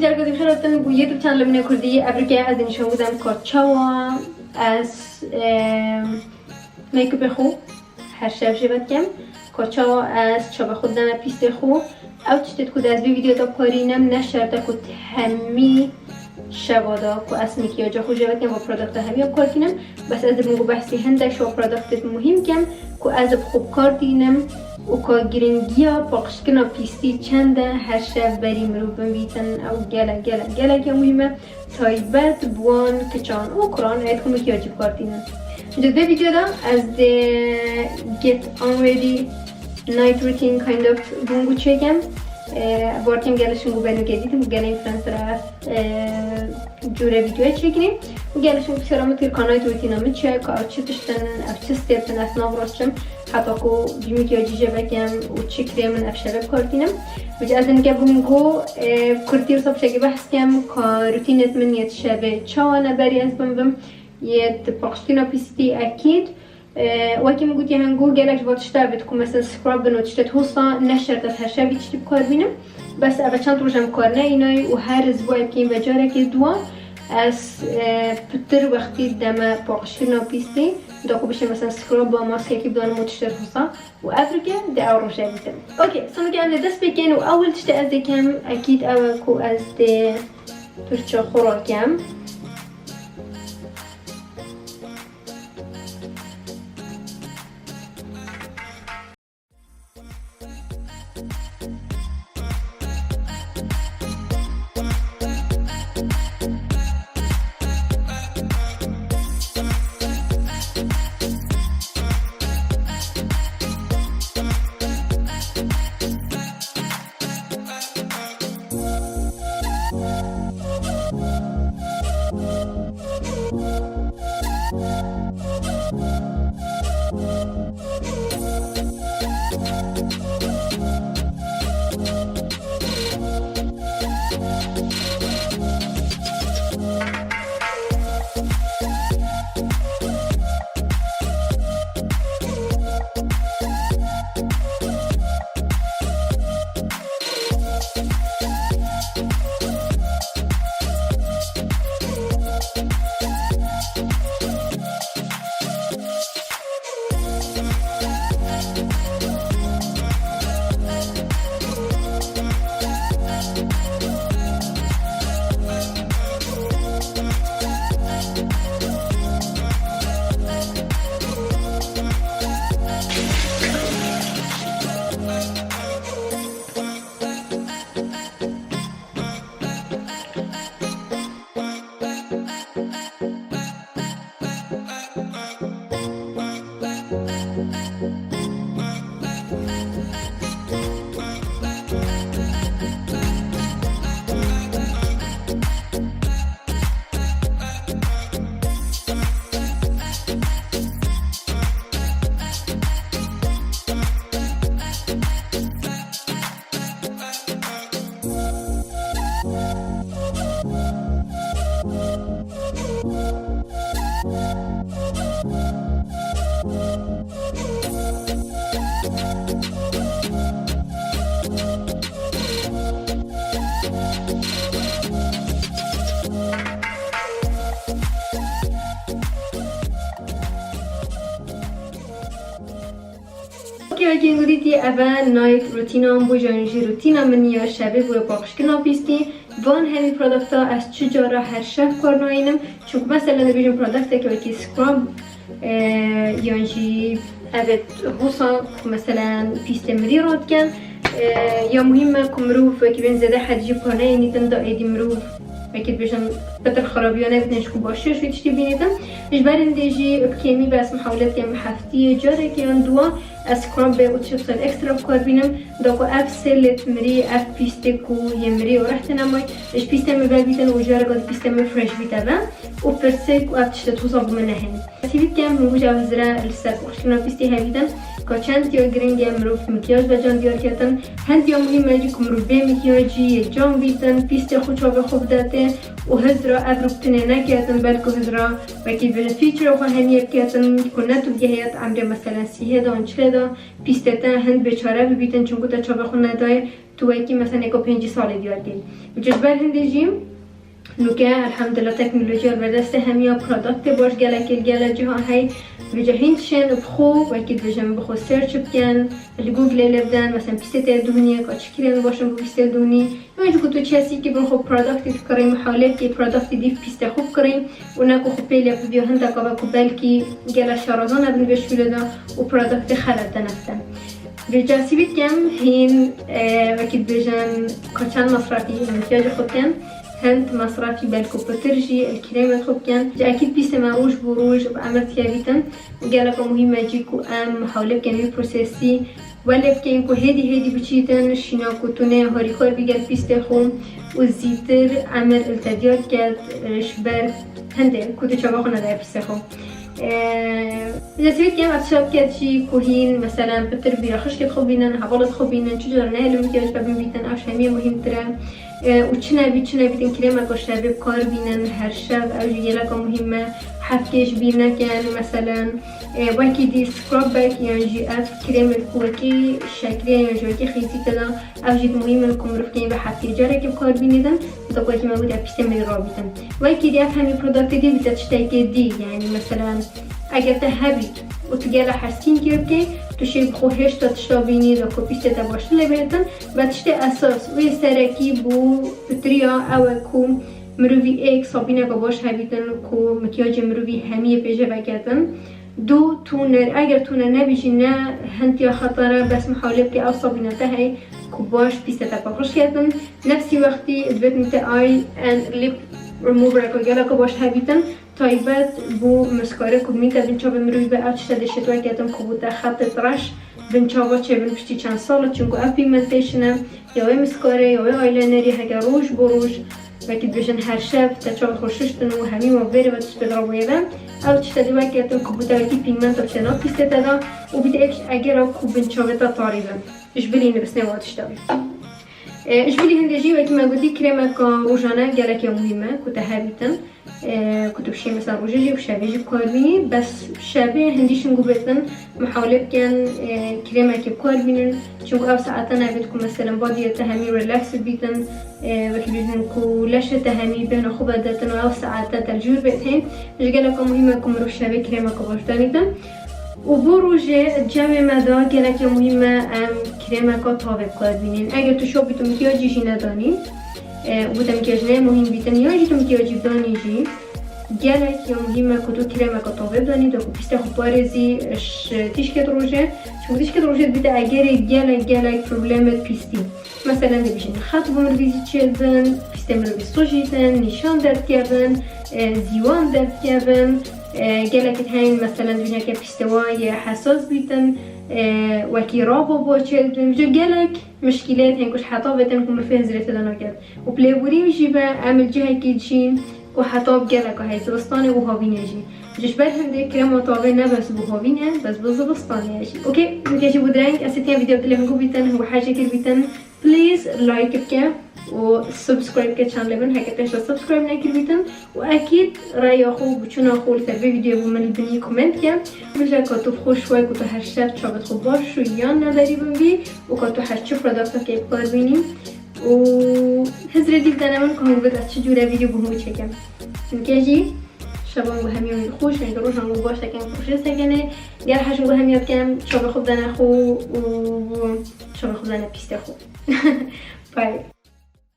جرگه بخیرتن بو یوتیوب چنل من کردی ابرکه از نشون بدم کارچاوا از میکاپ خو هر شب جبت کم کارچاوا از چوب خود دم پیست خو او چطور کد از ویدیو تا کارینم نشرده کد همی شوادا کو از مکیاج خو جبت کم و پروداکت همی کار کنم بس از بگو بحثی هنده شو پروداکت مهم کم کو از خوب کار دینم و که گرنگیا پاکش کنه پیستی چنده هر شب بریم رو بمیتن او گله که مهمه تایبت بوان کچان او قرآن عید کنو که عجیب کارتینن اینجا دو ویدیو دا از the get on ready night routine kind of بونگو چگم بارتیم گلشون گو بینو گدیدیم و گله اینفلانسر جوره ویدیو چگنیم و گلشون بسیارم تیر کانایت روتینامه چه که چه تشتن اف چه ستیپن از ناوراشتم حتی کو بیمیکیاجی جبکم و چه کریم افشاره کارتینم و از اینکه بونگو کرتی رساب شگی بحث کم که روتینت من یه شبه چاوانه بری از بم یه پاکشتینا پیستی اکید وقتی میگوید یه هنگو گلش واتشتر بید که مثلا سکراب بنوشته توسا نشرت از هر شبی چی بکار بینم بس اول چند روزم کار نه اینای و هر اسبوعی که این بجاره که دوا از پتر وقتی دم پاکشتینا پیستی داخل بشه مثلا سکراب با ماسک که بدون متشتر خصا و افریقا ده اورو شدیدم. اوکی سوم که عمل دست بکن و اول تشت از کم اکید اول کو از ده ترچه خوراکم. که اینگویی اول نایت روتینام بو جانجی روتینام من یا شبه بو پاکش کنم پیستی وان همی پروداکتا از چجورا هر شب کار ناینم چون مثلا بیشتر پروداکتی که وقتی سکراب یانجی ابد حسا مثلا پیست مری راد کن یا مهمه کمروف که بین زده حدیجی کار ناینیدن دا ایدی مروف اكيد بيشن بدل خرابيونه بتنشكو باشش ويتشتي بينيتم مش بارن ديجي بكيمي بس محاولات كم حفتيه جاري كان دوا اسكراب وتشوفن اكسترا كاربينم دوكو اف سيلت مري اف بيستيكو يمري ورحتنا ماي ايش بيستم بالبيتن وجاري قد بيستم فريش بيتابا وبرسيك وابتشت توصل منهن سيبت كم موجا وزرا لسه وشنا بيستي هبيتن كاچند یا گرینگ مروف مکیاج و جان دیار کردن هند یا مهمه جی کمرو به مکیاجی جان بیتن پیست خوچا به خوب داته و هزر هزرا افروبتنه نکردن بلکه هزرا وکی به فیچر خو همیت کردن کنه تو گهیت عمر مثلا 30 دا 40 دا پیستتا هند بیچاره ببیتن چون گوتا چابه خو ندای تو وکی مثلا اکو 5 سال دیار گیم وجد بر هندجیم نوکه الحمدلله تکنولوژی بردست همیا پروداکت باش گلکل گله جهان هی بجهین شن بخو وکی بجم بخو سرچ بکن لگوگل لبدن مثلا پیست دونی کاچکرین باشم بو پیست دونی یعنی تو چیزی که بخو پروداکت کریم حالت که پروداکت دیف پیست خوب کریم و نکو خوب پیلی بیو هنده که با بلکی گله شارازان ابن بشویل دا و پروداکت خلط نفتن بجاسی بید کم هین وکی بجم کچان مصرفی امتیاج خود کم هند مصرفي بالكو بترجي الكريمة خوب كان أكيد بيس مروج بروج بعمرت كابيتن وقالك مهمة جيكو محاولة كان بروسيسي ولا بكين كو هدي بتشيتن شيناكو تونه هاري خور بيجال بيس تخوم والزيتر عمل التديار كات شبر هنده كودو شباخونا دا بيس تخوم إذا سويت كام أتشاب كات شي كوهين مثلا بتر بيرخش كت خوبينن هبالت خوبينن شجر نهلم كياش بابن بيتن أوش همية مهم ترى و چنه بیتین کریم کاشته به کار بینن هر شب او جیلا که مهمه حفکش بینن که مثلا وکی دی سکراب بک یا جی اف کریم الکوکی شکلی یا جوکی خیزی کدا او جید مهمه که مروف کنیم به حفکه جاره که بکار بینیدن تا که ما بود اپیسته می را بیتن وکی دی اف همی پروداکت دی بیتت شتای که دی یعنی مثلا اگر ته هبید و تو گله حسین گیر که تو شی بخوهش تا تشابینی دا کپیسته تا باشه لبیتن و تشته اساس و سرکی بو پتریا او کو مروی ایک صابینه که باش هبیتن کو مکیاج مروی همیه پیجه بکتن دو تونر اگر تونر نبیشی نه هنتیا خطره بس محاولت که او صابینه تهی کو باش پیسته تا پاکش کردن نفسی وقتی ادبت نیت آی and lip remover که گله که باش هبیتن تایبت بو مسکاره کدومیت بنچاب مروی به اوچ تدشت و کردم که بود خط ترش بنچاب چه بن پشتی چند سال چونکو اف پیگمنتیشنه یا مسکاره یا آیلاینری هگر روش بروش وکی بجن هر شب تچاب خوششتن و همی و بره و تش بدرا بایدن او چه تدی وکی کردم که بود وکی پیگمنت و چنا پیسته تدا و بیت اکش اگر او کو بنچاب تا تاریبن اش بلی نبس نواتش داری اش بلی هندجی وکی مگودی کریم که روزانه گلک مهمه که تهبیتن كتب شيء مثلا روجيجي وشابيجي بكاربيني بس شابي هنديش نقول بيتن محاولة كان كريمة كبكاربينن شنو أو ساعتنا بتكون مثلا بادية تهمي ريلاكس بيتن وكبيتن كولاش تهمي بين خوبة داتن أو ساعتنا تلجور بيتين مش قالك مهمة كم روش شابي كريمة كباشتانيتن وبروجه الجامعة ماذا قالك مهمة كريمة كطابة بكاربينن أجر تشوف بيتم مكياجي جي نداني وبودم كيجنه مهم بيتن يا جيتم كيجي بداني جي جالك يا مهمة كتو كريمة كطابة بداني داكو بيستا خو بارزي اش تيشكت روجه شو تيشكت روجه بيتا اگر جالك بروبلمت بيستي مثلا دبيشن خط بمرويزي تشيلدن بيستا مرويز صوجيتن نشان درد كابن زيوان درد كابن جالك هاين مثلا دبيشن كا بيستواي حساس بيتن وكي رابو بوچلدن جو جالك مشكلات هنكوش حطاب بتنكم فيه زريت داناكت وبلايبوري مجيبه عمل جهه كيدشين وحطاب جالك هاي زبستانه وهاوينه جي جش برهم دي كريم طابه نه بس بوهاوينه بس بزبستانه جي اوكي ممكن بودرانك اسيتين فيديو تلفونكم بيتن هو حاجه كده بيتن بليز لايك بكم وسبسكرايب كشانل بن هكذا سبسكرايب نكر بيتن واكيد راي اخو بچون اخو في فيديو بمن بني كومنت كم بجا كتو خوش شوي كتو هر شب شابت خوب باش و یا نداری بی و کتو هر چه پروداکت که کار بینیم و هزار دیل دنمون که هم بود از چه جوره ویدیو بهمون چکم مکیجی شبان و همیون خوش و روز هم باش تکن خوش سکنه گر حجم و همیات کم شب خوب دن خو و شب خوب دن پیست خو بای